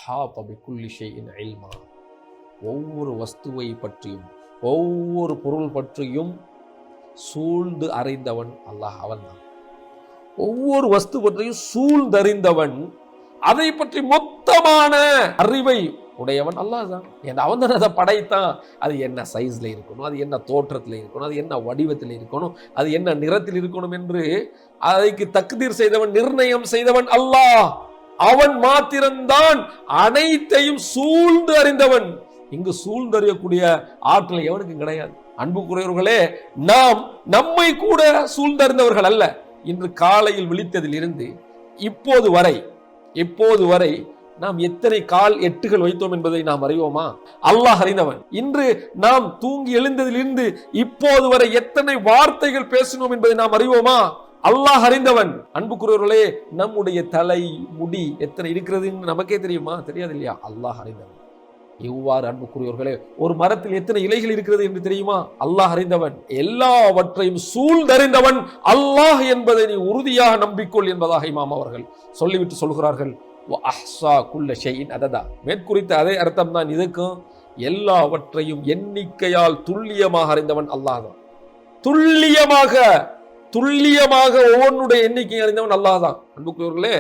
அஹாத பிகுல்லி ஷைஇன் இல்மா. ஒவ்வொரு வஸ்துவை பற்றியும் ஒவ்வொரு பொருள் பற்றியும் சூழ்ந்து அறிந்தவன் அல்லாஹ், அவன்தான். ஒவ்வொரு வஸ்து பற்றியும் சூழ்ந்தறிந்தவன், அதை பற்றி மொத்தமான அறிவை உடையவன் அல்லாஹ் தான். அவன் தான் அதை படைத்தான். அது என்ன சைஸ்ல இருக்கணும், அது என்ன தோற்றத்தில் இருக்கணும், அது என்ன வடிவத்தில் இருக்கணும், அது என்ன நிறத்தில் இருக்கணும் என்று அதைக்கு தக்தீர் செய்தவன், நிர்ணயம் செய்தவன் அல்லாஹ். அவன் மாத்திரம்தான் அனைத்தையும் சூழ்ந்து அறிந்தவன். இங்கு சூழ்ந்தறியக்கூடிய ஆற்றல் எவனுக்கும் கிடையாது. அன்புக்குரியவர்களே, நாம் நம்மை கூட சூழ்ந்தறிந்தவர்கள் அல்ல. இன்று காலையில் விழித்ததில் இருந்து இப்போது வரை நாம் எத்தனை கால் எட்டுகள் வைத்தோம் என்பதை நாம் அறிவோமா? அல்லாஹ் அறிந்தவன். இன்று நாம் தூங்கி எழுந்ததிலிருந்து இப்போது வரை எத்தனை வார்த்தைகள் பேசினோம் என்பதை நாம் அறிவோமா? அல்லாஹ் அறிந்தவன். அன்புக்குரியவர்களே, நம்முடைய தலை முடி எத்தனை இருக்கிறது நமக்கே தெரியுமா? தெரியாது இல்லையா? அல்லாஹ் அறிந்தவன். இவ்வாறு அன்புக்குரியவர்களே, ஒரு மரத்தில் எத்தனை இலைகள் இருக்கிறது என்று தெரியுமா? அல்லாஹ் அறிந்தவன். எல்லாவற்றையும் சூழ்ந்தறிந்தவன் அல்லாஹ் என்பதை நீ உறுதியாக நம்பிக்கொள் என்பதாக இமாம் அவர்கள் சொல்லிவிட்டு சொல்கிறார்கள், மேற்குறித்த அதே அர்த்தம் தான் இதுக்கும். எல்லாவற்றையும் எண்ணிக்கையால் துல்லியமாக அறிந்தவன் அல்லாஹ் தான். துல்லியமாக ஒவ்வொன்றுடைய எண்ணிக்கை அறிந்தவன் அல்லாஹ் தான். அன்புக்குரியவர்களே,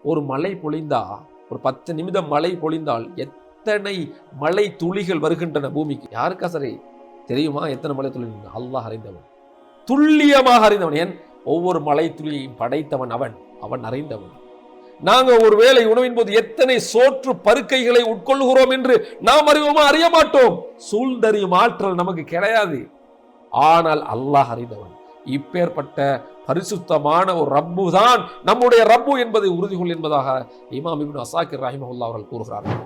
ஒரு மழை பொழிந்தா, ஒரு 10 நிமிடம் மழை பொழிந்தால் எத்தனை மழை துளிகள் வருகின்றன பூமிக்கு? யாருக்கா சரி தெரியுமா? எத்தனை மழை துளி? அல்லாஹ் அறிந்தவன், துல்லியமாக அறிந்தவன். ஏன்? ஒவ்வொரு மழை துளியையும் படைத்தவன் அவன் அறிந்தவன். நாங்கள் ஒரு வேளை உணவின் போது எத்தனை சோற்று பருக்கைகளை உட்கொள்கிறோம் என்று நாம் அறிவோமா? அறிய மாட்டோம். சூழ்ந்தறியும் ஆற்றல் நமக்கு கிடையாது. ஆனால் அல்லாஹ் அறிந்தவன். இப்பேற்பட்ட பரிசுத்தமான ஒரு ரப்பு தான் நம்முடைய ரப்பு என்பதை உறுதி கொள் என்பதாக இமாம் இப்னு அஸாக்கிர் ரஹிமஹுல்லாஹ் அவர்கள் கூறுகிறார்கள்.